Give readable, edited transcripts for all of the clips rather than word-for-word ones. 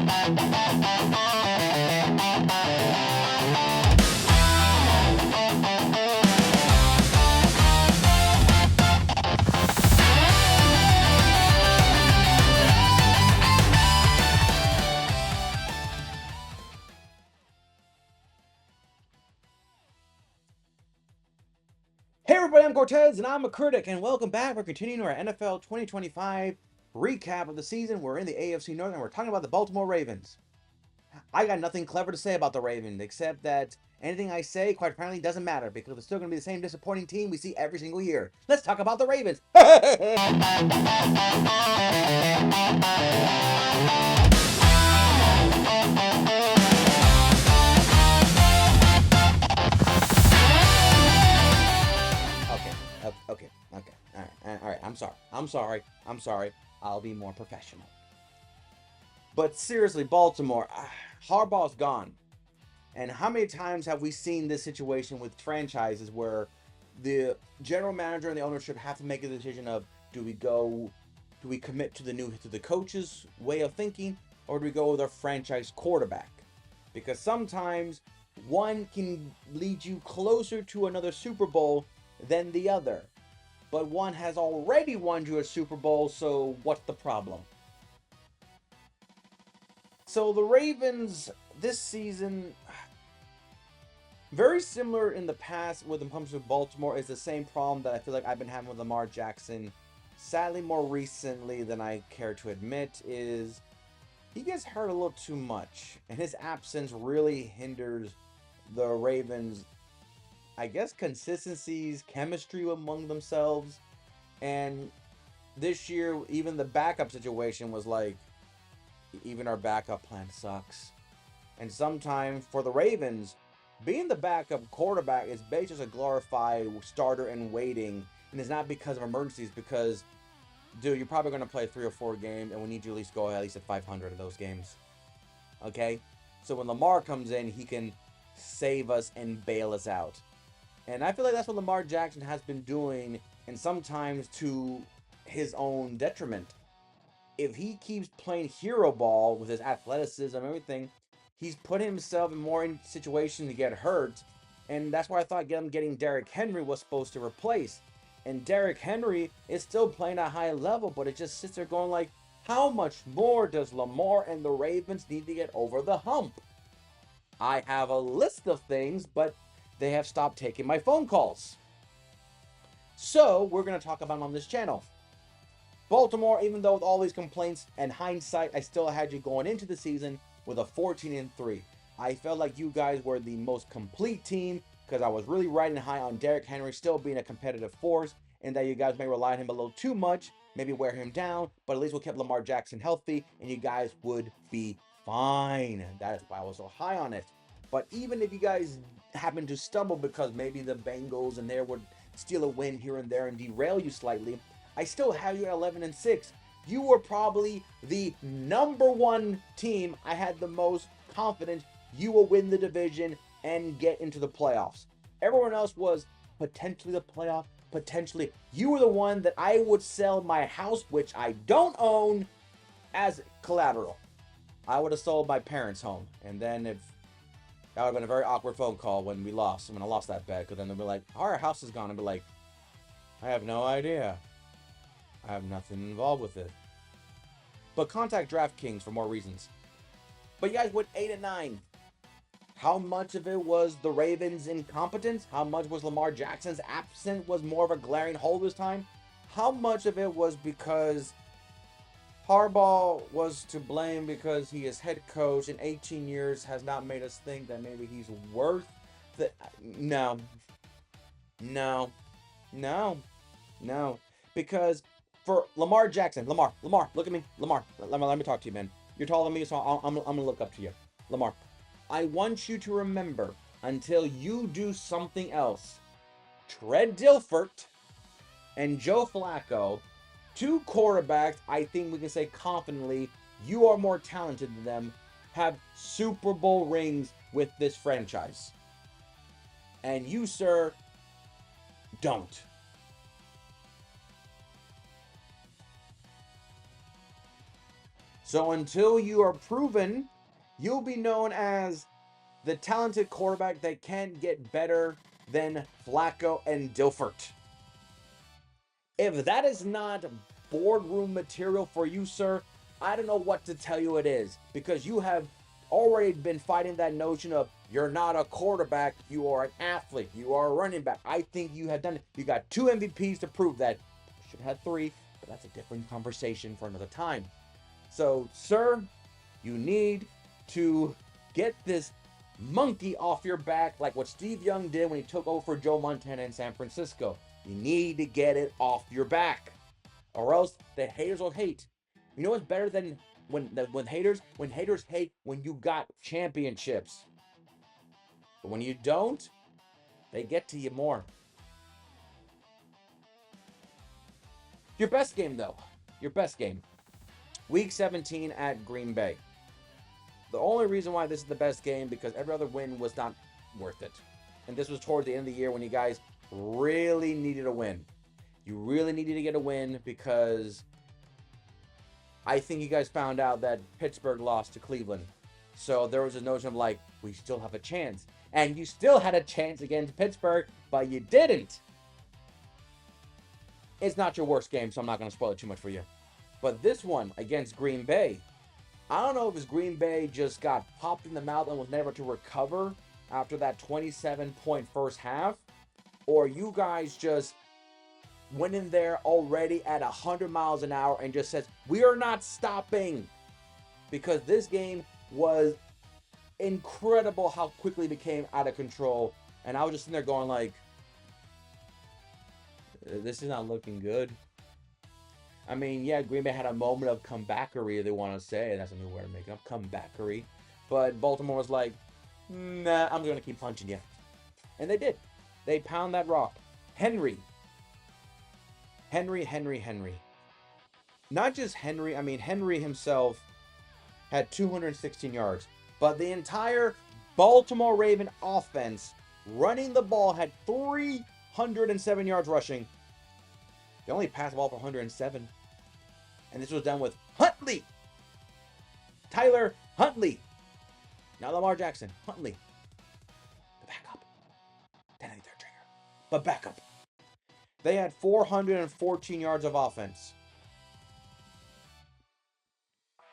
Hey everybody, I'm Cortez and I'm a critic, and welcome back. We're continuing our NFL 2025 recap of the season. We're in the AFC North and we're talking about the Baltimore Ravens. I got nothing clever to say about the Ravens except that anything I say, quite frankly, doesn't matter because they're still going to be the same disappointing team we see every single year. Let's talk about the Ravens. Okay. All right. I'm sorry. I'll be more professional. But seriously, Baltimore, Harbaugh's gone. And how many times have we seen this situation with franchises where the general manager and the ownership have to make a decision of do we commit to the coach's way of thinking, or do we go with our franchise quarterback? Because sometimes one can lead you closer to another Super Bowl than the other. But one has already won you a Super Bowl, so what's the problem? So the Ravens this season, very similar in the past when it comes to Baltimore, is the same problem that I feel like I've been having with Lamar Jackson. Sadly, more recently than I care to admit, is he gets hurt a little too much, and his absence really hinders the Ravens, I guess, consistencies, chemistry among themselves. And this year, even the backup situation was like, even our backup plan sucks. And sometimes for the Ravens, being the backup quarterback is basically just a glorified starter in waiting. And it's not because of emergencies, because, dude, you're probably going to play 3 or 4 games, and we need you at least go at least at 500 of those games. Okay? So when Lamar comes in, he can save us and bail us out. And I feel like that's what Lamar Jackson has been doing, and sometimes to his own detriment. If he keeps playing hero ball with his athleticism and everything, he's put himself in more in situations to get hurt. And that's why I thought getting Derrick Henry was supposed to replace. And Derrick Henry is still playing at a high level, but it just sits there going like, how much more does Lamar and the Ravens need to get over the hump? I have a list of things, but they have stopped taking my phone calls. So we're going to talk about them on this channel. Baltimore, even though with all these complaints and hindsight, I still had you going into the season with a 14-3. I felt like you guys were the most complete team because I was really riding high on Derrick Henry still being a competitive force, and that you guys may rely on him a little too much, maybe wear him down, but at least we'll keep Lamar Jackson healthy, and you guys would be fine. That is why I was so high on it. But even if you guys happen to stumble because maybe the Bengals and there would steal a win here and there and derail you slightly, I still have you at 11-6. You were probably the #1 team. I had the most confidence you will win the division and get into the playoffs. Everyone else was potentially the playoff, potentially. You were the one that I would sell my house, which I don't own, as collateral. I would have sold my parents' home, and then if that would have been a very awkward phone call when I lost that bet, because then they'll be like, our house is gone, and be like, I have no idea. I have nothing involved with it. But contact DraftKings for more reasons. But you guys went 8-9. How much of it was the Ravens' incompetence? How much was Lamar Jackson's absence was more of a glaring hole this time? How much of it was because Harbaugh was to blame because he is head coach in 18 years has not made us think that maybe he's worth the... No. Because for Lamar Jackson, Lamar, look at me. Lamar, let me talk to you, man. You're taller than me, so I'm going to look up to you. Lamar, I want you to remember, until you do something else, Trent Dilfert and Joe Flacco, 2 quarterbacks, I think we can say confidently, you are more talented than them, have Super Bowl rings with this franchise. And you, sir, don't. So until you are proven, you'll be known as the talented quarterback that can't get better than Flacco and Dilfert. If that is not boardroom material for you, sir, I don't know what to tell you it is, because you have already been fighting that notion of you're not a quarterback, you are an athlete, you are a running back. I think you have done it. You got 2 MVPs to prove that. Should have had 3, but that's a different conversation for another time. So, sir, you need to get this monkey off your back like what Steve Young did when he took over for Joe Montana in San Francisco. You need to get it off your back, or else the haters will hate. You know what's better than when haters hate when you got championships. But when you don't, they get to you more. Your best game, though. Your best game. Week 17 at Green Bay. The only reason why this is the best game because every other win was not worth it. And this was towards the end of the year when you guys really needed a win. You really needed to get a win because I think you guys found out that Pittsburgh lost to Cleveland. So there was a notion of like, we still have a chance. And you still had a chance against Pittsburgh, but you didn't. It's not your worst game, so I'm not going to spoil it too much for you. But this one against Green Bay, I don't know if it's Green Bay just got popped in the mouth and was never to recover after that 27-point first half, or you guys just went in there already at 100 miles an hour and just says, we are not stopping. Because this game was incredible how quickly it became out of control. And I was just sitting there going like, this is not looking good. I mean, yeah, Green Bay had a moment of comebackery, they want to say. That's a new word to make up, comebackery. But Baltimore was like, nah, I'm going to keep punching you. And they did. They pound that rock. Henry. Not just Henry, I mean, Henry himself had 216 yards. But the entire Baltimore Raven offense running the ball had 307 yards rushing. They only passed the ball for 107. And this was done with Huntley. Tyler Huntley. Not Lamar Jackson. Huntley. The backup. 10-3 trigger. But backup. They had 414 yards of offense.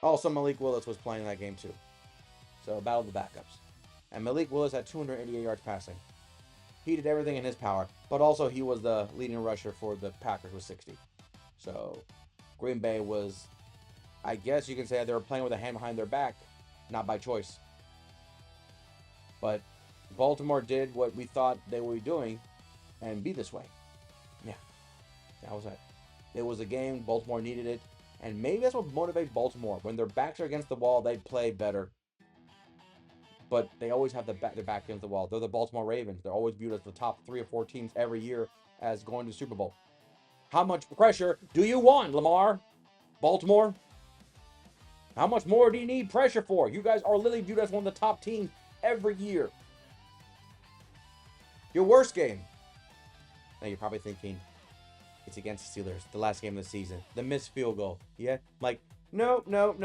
Also, Malik Willis was playing that game too. So, battle of the backups. And Malik Willis had 288 yards passing. He did everything in his power, but also he was the leading rusher for the Packers with 60. So, Green Bay was, I guess you can say they were playing with a hand behind their back, not by choice. But Baltimore did what we thought they would be doing and be this way. Yeah, that was it. It was a game, Baltimore needed it, and maybe that's what motivates Baltimore. When their backs are against the wall, they play better. But they always have their back against the wall. They're the Baltimore Ravens. They're always viewed as the top 3 or 4 teams every year as going to the Super Bowl. How much pressure do you want, Lamar? Baltimore? How much more do you need pressure for? You guys are literally viewed as one of the top teams every year. Your worst game. Now you're probably thinking, it's against the Steelers, the last game of the season. The missed field goal. Yeah? Like, no. We're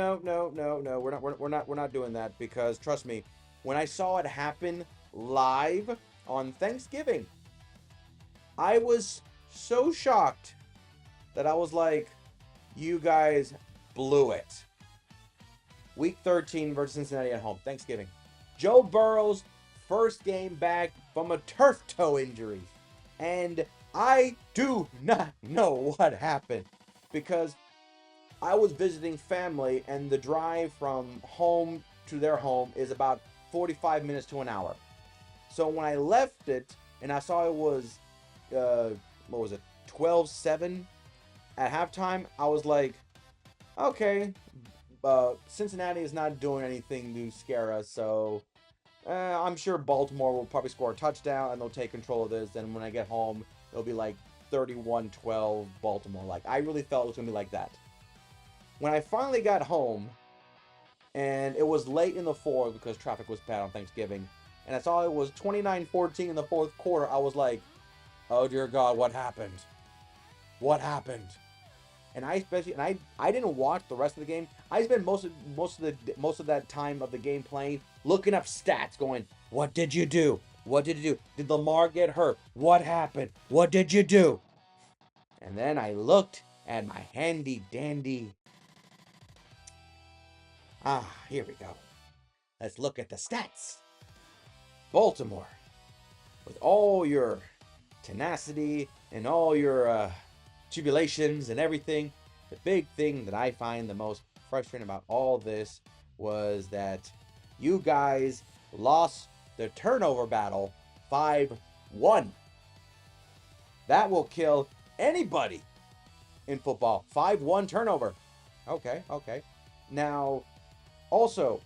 not doing that because, trust me, when I saw it happen live on Thanksgiving, I was so shocked that I was like, you guys blew it. Week 13 versus Cincinnati at home, Thanksgiving. Joe Burrow's first game back from a turf toe injury. And I do not know what happened because I was visiting family and the drive from home to their home is about 45 minutes to an hour. So when I left it and I saw it was, 12-7 at halftime, I was like, okay, Cincinnati is not doing anything to scare us, so I'm sure Baltimore will probably score a touchdown and they'll take control of this. And when I get home, it'll be like 31-12 Baltimore. Like, I really felt it was going to be like that. When I finally got home, and it was late in the fourth because traffic was bad on Thanksgiving, and I saw it was 29-14 in the fourth quarter, I was like, oh dear God, what happened? What happened? And I didn't watch the rest of the game. I spent most of that time of the game playing, looking up stats, going, "What did you do? What did you do? Did Lamar get hurt? What happened? What did you do?" And then I looked at my handy dandy. Here we go. Let's look at the stats. Baltimore, with all your tenacity and all your tribulations and everything, the big thing that I find the most frustrating about all this was that you guys lost the turnover battle 5-1. That will kill anybody in football. 5-1 turnover. Okay. Now, also,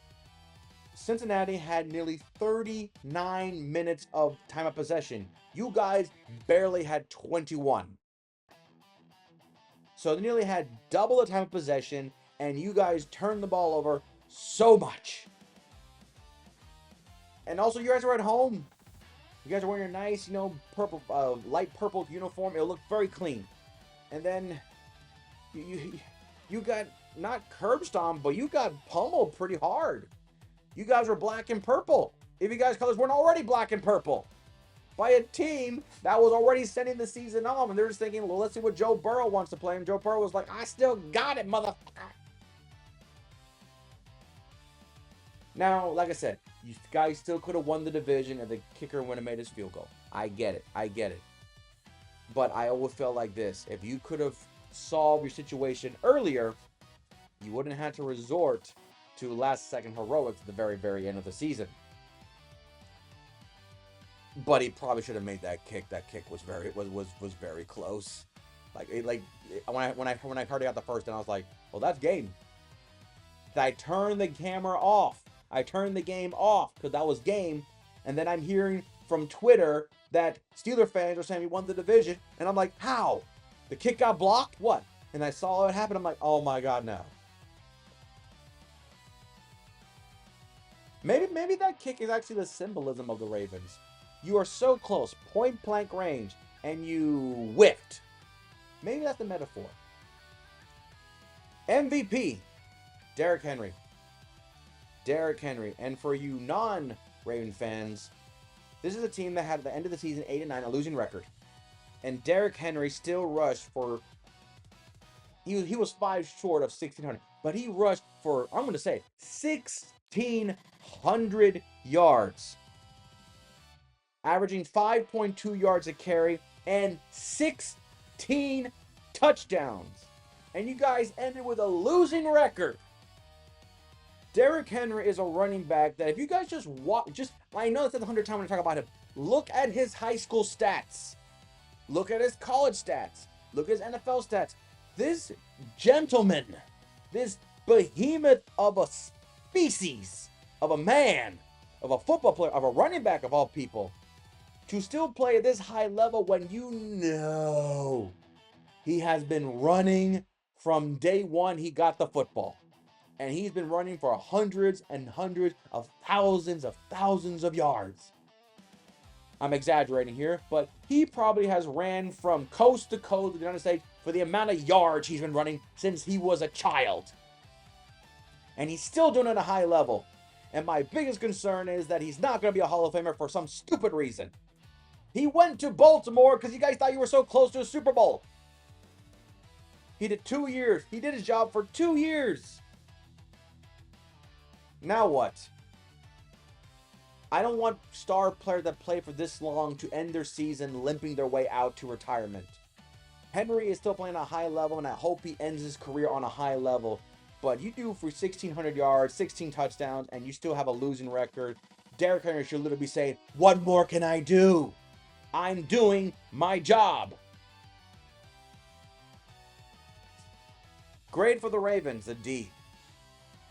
Cincinnati had nearly 39 minutes of time of possession. You guys barely had 21. So they nearly had double the time of possession, and you guys turned the ball over so much. And also, you guys were at home. You guys are wearing your nice, purple, light purple uniform. It looked very clean. And then you got not curb stomped, but you got pummeled pretty hard. You guys were black and purple. If you guys' colors weren't already black and purple, by a team that was already sending the season off, and they're just thinking, well, let's see what Joe Burrow wants to play. And Joe Burrow was like, I still got it, motherfucker. Now, like I said, you guys still could have won the division if the kicker would have made his field goal. I get it. But I always felt like this. If you could have solved your situation earlier, you wouldn't have to resort to last-second heroics at the very, very end of the season. But he probably should have made that kick. That kick was very close. When I heard he got the first down, I was like, well, that's game. I turned the camera off. I turned the game off because that was game. And then I'm hearing from Twitter that Steeler fans are saying we won the division, and I'm like, how? The kick got blocked? What? And I saw it happen. I'm like, oh my god, no. Maybe that kick is actually the symbolism of the Ravens. You are so close, point blank range, and you whiffed. Maybe that's the metaphor. MVP, Derrick Henry. And for you non-Raven fans, this is a team that had at the end of the season 8-9, a losing record. And Derrick Henry still rushed for. He was 5 short of 1,600, but he rushed for, I'm going to say, 1,600 yards, averaging 5.2 yards a carry and 16 touchdowns. And you guys ended with a losing record. Derrick Henry is a running back that if you guys just watch, I know it's 100 times when I talk about him, look at his high school stats. Look at his college stats. Look at his NFL stats. This gentleman, this behemoth of a species, of a man, of a football player, of a running back of all people, to still play at this high level when you know he has been running from day one he got the football. And he's been running for hundreds and hundreds of thousands of yards. I'm exaggerating here, but he probably has ran from coast to coast of the United States for the amount of yards he's been running since he was a child. And he's still doing it at a high level. And my biggest concern is that he's not going to be a Hall of Famer for some stupid reason. He went to Baltimore because you guys thought you were so close to a Super Bowl. He did 2 years. He did his job for 2 years. Now what? I don't want star players that play for this long to end their season limping their way out to retirement. Henry is still playing at a high level, and I hope he ends his career on a high level. But you do for 1,600 yards, 16 touchdowns, and you still have a losing record. Derrick Henry should literally be saying, what more can I do? I'm doing my job. Grade for the Ravens, a D.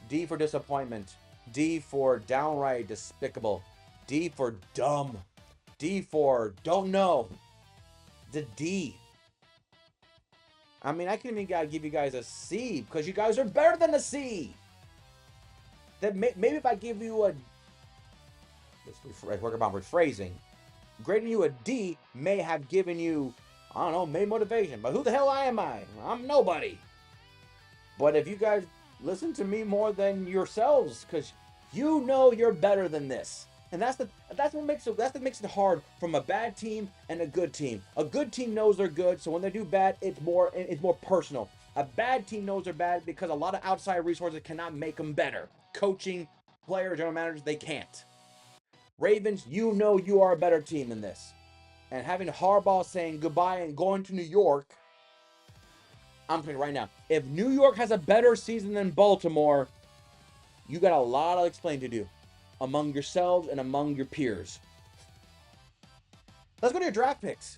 D for disappointment. D for downright despicable. D for dumb. D for don't know. The D. I mean, I can even give you guys a C because you guys are better than a C. That maybe if I give you a, let's work about rephrasing. Grading you a D may have given you I don't know, main motivation. But who the hell am I? I'm nobody. But if you guys listen to me more than yourselves, because you know you're better than this. And that's what makes it hard from a bad team and a good team. A good team knows they're good, so when they do bad, it's more personal. A bad team knows they're bad because a lot of outside resources cannot make them better. Coaching, players, general managers, they can't. Ravens, you know you are a better team than this. And having Harbaugh saying goodbye and going to New York, I'm saying right now, if New York has a better season than Baltimore, you got a lot of explaining to do among yourselves and among your peers. Let's go to your draft picks.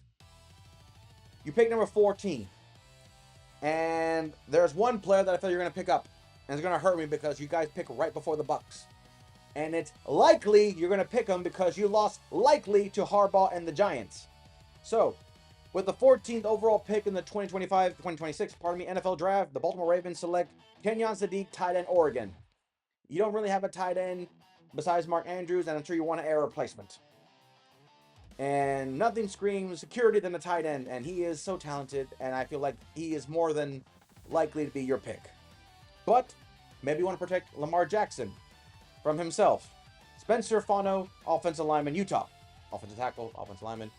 You pick number 14. And there's one player that I feel you're going to pick up. And it's going to hurt me because you guys pick right before the Bucks. And it's likely you're going to pick him because you lost likely to Harbaugh and the Giants. So, with the 14th overall pick in the 2025-2026, NFL draft, the Baltimore Ravens select Kenyon Sadiq, tight end, Oregon. You don't really have a tight end besides Mark Andrews, and I'm sure you want an air replacement. And nothing screams security than a tight end, and he is so talented, and I feel like he is more than likely to be your pick. But maybe you want to protect Lamar Jackson from himself. Spencer Fano, offensive lineman, Utah. Offensive tackle, offensive lineman.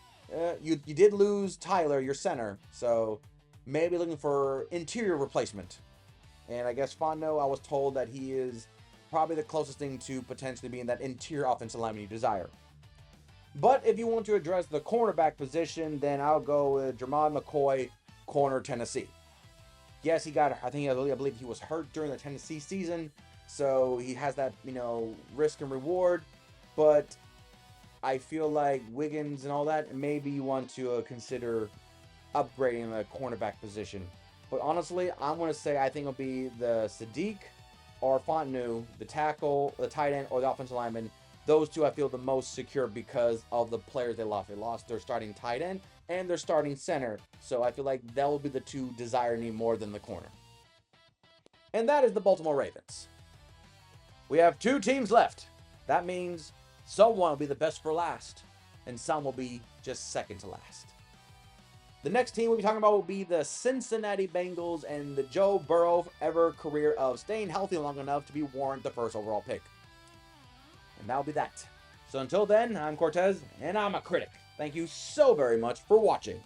You did lose Tyler, your center, so maybe looking for interior replacement. And I guess Fano, I was told that he is probably the closest thing to potentially being that interior offensive lineman you desire. But if you want to address the cornerback position, then I'll go with Jermod McCoy, corner, Tennessee. Yes, I believe he was hurt during the Tennessee season, so he has that, risk and reward. But I feel like Wiggins and all that, maybe you want to consider upgrading the cornerback position. But honestly, I'm going to say I think it'll be the Sadiq or Fontenot, the tackle, the tight end, or the offensive lineman. Those two I feel the most secure because of the players they lost. They lost their starting tight end and their starting center. So I feel like that will be the two desired me more than the corner. And that is the Baltimore Ravens. We have 2 teams left. That means someone will be the best for last, and some will be just second to last. The next team we'll be talking about will be the Cincinnati Bengals and the Joe Burrow ever career of staying healthy long enough to be warranted the first overall pick. And that'll be that. So until then, I'm Cortez, and I'm a critic. Thank you so very much for watching.